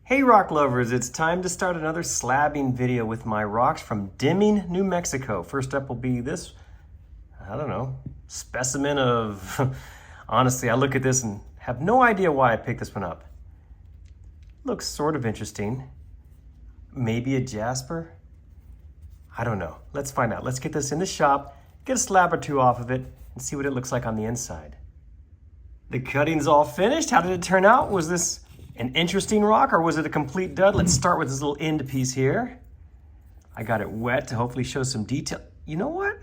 Hey rock lovers, it's time to start another slabbing video with my rocks from Deming, New Mexico. First up will be this, I don't know, specimen of, honestly, I look at this and have no idea why I picked this one up. Looks sort of interesting. Maybe a jasper? I don't know. Let's find out. Let's get this in the shop, get a slab or two off of it, and see what it looks like on the inside. The cutting's all finished. How did it turn out? Was this an interesting rock or was it a complete dud? Let's start with this little end piece here. I got it wet to hopefully show some detail. You know what?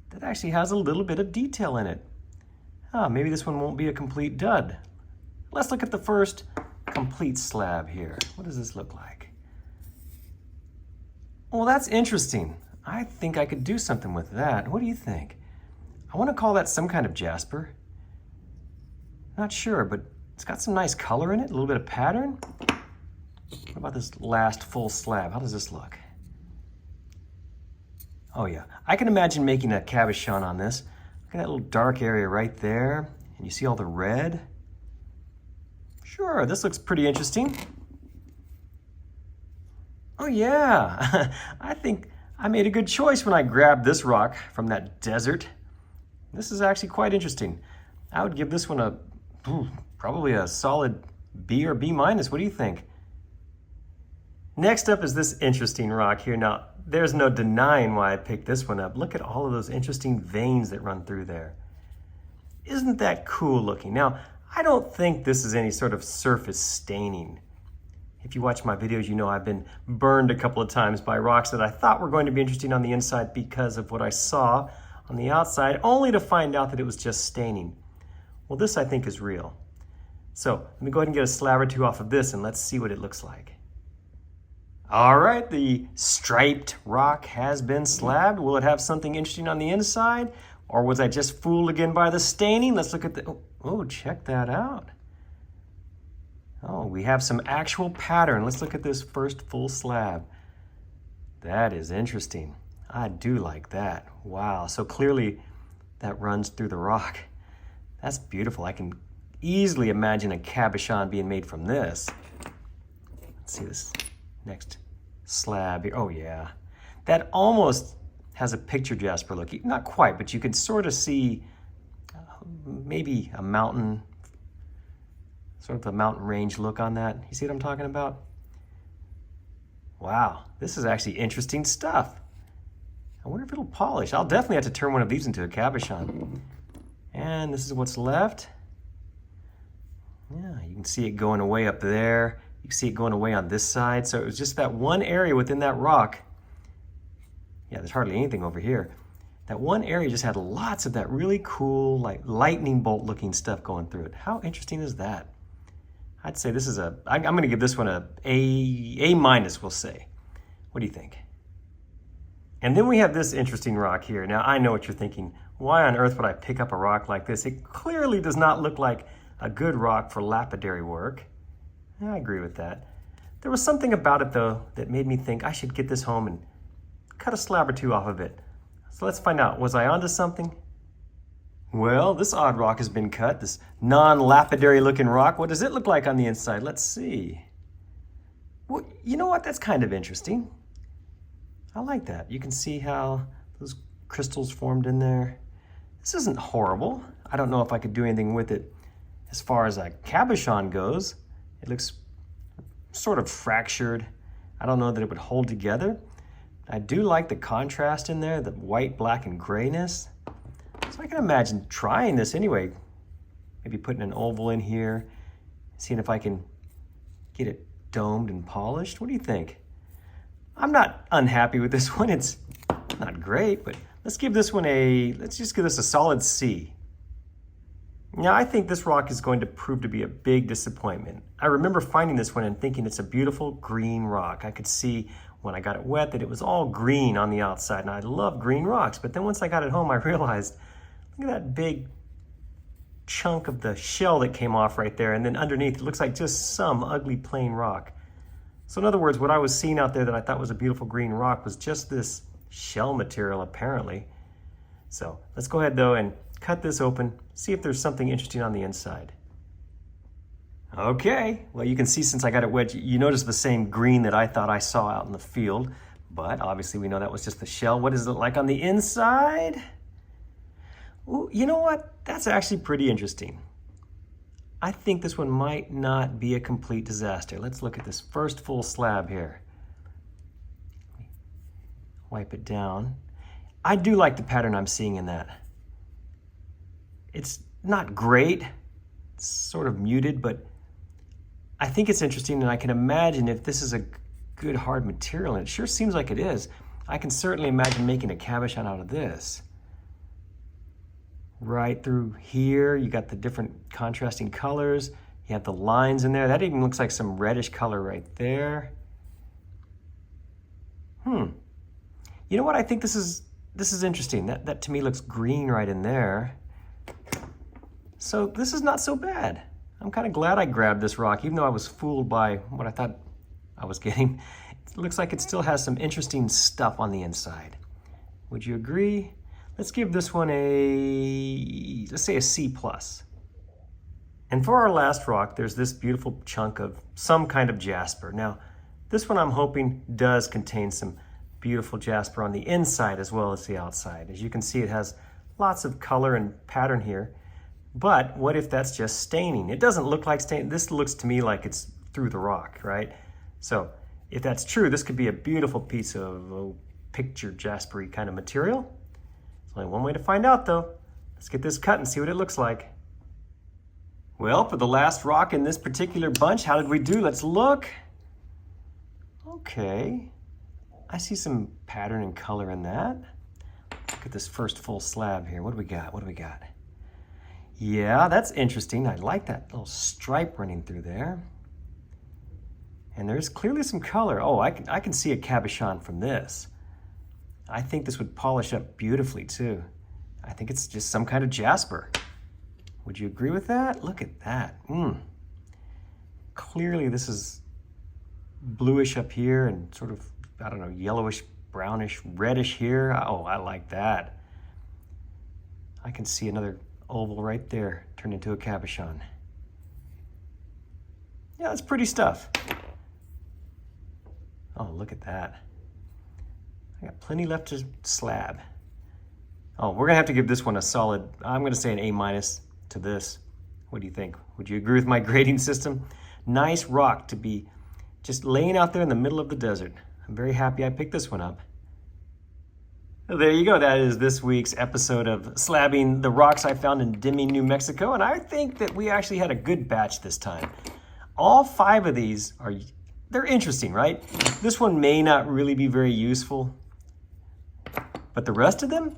That actually has a little bit of detail in it. Maybe this one won't be a complete dud. Let's look at the first complete slab here. What does this look like? Well, that's interesting. I think I could do something with that. What do you think? I want to call that some kind of jasper. Not sure, but it's got some nice color in it, a little bit of pattern. What about this last full slab? How does this look? Oh yeah, I can imagine making a cabochon on this. Look at that little dark area right there. And you see all the red? Sure, this looks pretty interesting. Oh yeah, I think I made a good choice when I grabbed this rock from that desert. This is actually quite interesting. I would give this one probably a solid B or B minus. What do you think? Next up is this interesting rock here. Now, there's no denying why I picked this one up. Look at all of those interesting veins that run through there. Isn't that cool looking? Now, I don't think this is any sort of surface staining. If you watch my videos, you know I've been burned a couple of times by rocks that I thought were going to be interesting on the inside because of what I saw on the outside, only to find out that it was just staining. Well, this I think is real. So let me go ahead and get a slab or two off of this and let's see what it looks like. All right, the striped rock has been slabbed. Will it have something interesting on the inside? Or was I just fooled again by the staining? Let's look at the, oh, check that out. Oh, we have some actual pattern. Let's look at this first full slab. That is interesting. I do like that. Wow, so clearly that runs through the rock. That's beautiful. I can easily imagine a cabochon being made from this. Let's see this next slab here. Oh yeah, that almost has a picture jasper look. Not quite, but you can sort of see maybe a mountain, sort of a mountain range look on that. You see what I'm talking about? Wow, this is actually interesting stuff. I wonder if it'll polish. I'll definitely have to turn one of these into a cabochon. And this is what's left. Yeah, you can see it going away up there. You can see it going away on this side. So it was just that one area within that rock. Yeah, there's hardly anything over here. That one area just had lots of that really cool, like lightning bolt looking stuff going through it. How interesting is that? I'd say this is I'm gonna give this one A minus, we'll say. What do you think? And then we have this interesting rock here. Now, I know what you're thinking. Why on earth would I pick up a rock like this? It clearly does not look like a good rock for lapidary work. I agree with that. There was something about it, though, that made me think I should get this home and cut a slab or two off of it. So let's find out. Was I onto something? Well, this odd rock has been cut, this non-lapidary looking rock. What does it look like on the inside? Let's see. Well, you know what? That's kind of interesting. I like that. You can see how those crystals formed in there. This isn't horrible. I don't know if I could do anything with it as far as a cabochon goes. It looks sort of fractured. I don't know that it would hold together. I do like the contrast in there, the white, black, and grayness. So I can imagine trying this anyway. Maybe putting an oval in here, seeing if I can get it domed and polished. What do you think? I'm not unhappy with this one. It's not great, but let's give this one let's just give this a solid C. Now, I think this rock is going to prove to be a big disappointment. I remember finding this one and thinking it's a beautiful green rock. I could see when I got it wet that it was all green on the outside, and I love green rocks. But then once I got it home, I realized, look at that big chunk of the shell that came off right there, and then underneath, it looks like just some ugly plain rock. So in other words, what I was seeing out there that I thought was a beautiful green rock was just this shell material, apparently. So let's go ahead, though, and cut this open, see if there's something interesting on the inside. Okay, well you can see since I got it wedged, you notice the same green that I thought I saw out in the field, but obviously we know that was just the shell. What is it like on the inside? Ooh, you know what? That's actually pretty interesting. I think this one might not be a complete disaster. Let's look at this first full slab here. Wipe it down. I do like the pattern I'm seeing in that. It's not great, it's sort of muted, but I think it's interesting, and I can imagine if this is a good hard material, and it sure seems like it is, I can certainly imagine making a cabochon out of this. Right through here, you got the different contrasting colors, you have the lines in there, that even looks like some reddish color right there. You know what, I think this is interesting. That to me looks green right in there. So this is not so bad. I'm kind of glad I grabbed this rock, even though I was fooled by what I thought I was getting. It looks like it still has some interesting stuff on the inside. Would you agree? Let's give this one let's say a C+. And for our last rock, there's this beautiful chunk of some kind of jasper. Now, this one I'm hoping does contain some beautiful jasper on the inside as well as the outside. As you can see, it has lots of color and pattern here. But what if that's just staining? It doesn't look like staining. This looks to me like it's through the rock, right? So if that's true, this could be a beautiful piece of picture jaspery kind of material. There's only one way to find out though. Let's get this cut and see what it looks like. Well, for the last rock in this particular bunch, how did we do? Let's look. Okay, I see some pattern and color in that. Look at this first full slab here. What do we got? What do we got? Yeah, that's interesting. I like that little stripe running through there. And there's clearly some color. Oh, I can see a cabochon from this. I think this would polish up beautifully too. I think it's just some kind of jasper. Would you agree with that? Look at that. Clearly this is bluish up here and sort of, I don't know, yellowish, brownish, reddish here. Oh, I like that. I can see another oval right there turned into a cabochon. Yeah, that's pretty stuff. Oh, look at that. I got plenty left to slab. Oh, we're gonna have to give this one a solid, I'm gonna say an A- to this. What do you think? Would you agree with my grading system? Nice rock to be just laying out there in the middle of the desert. I'm very happy I picked this one up. So there you go. That is this week's episode of Slabbing the rocks I found in Deming, New Mexico. And I think that we actually had a good batch this time. All 5 of these they're interesting, right? This one may not really be very useful, but the rest of them,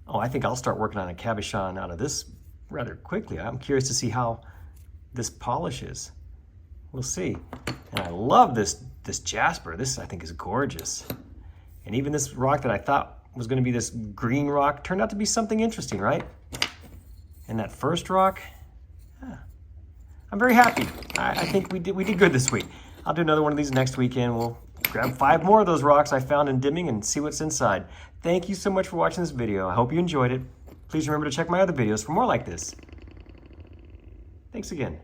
oh, I think I'll start working on a cabochon out of this rather quickly. I'm curious to see how this polishes. We'll see. And I love this jasper. This I think is gorgeous. And even this rock that I thought was going to be this green rock turned out to be something interesting, right? And that first rock, yeah. I'm very happy. I think we did good this week. I'll do another one of these next weekend. We'll grab 5 more of those rocks I found in Deming and see what's inside. Thank you so much for watching this video. I hope you enjoyed it. Please remember to check my other videos for more like this. Thanks again.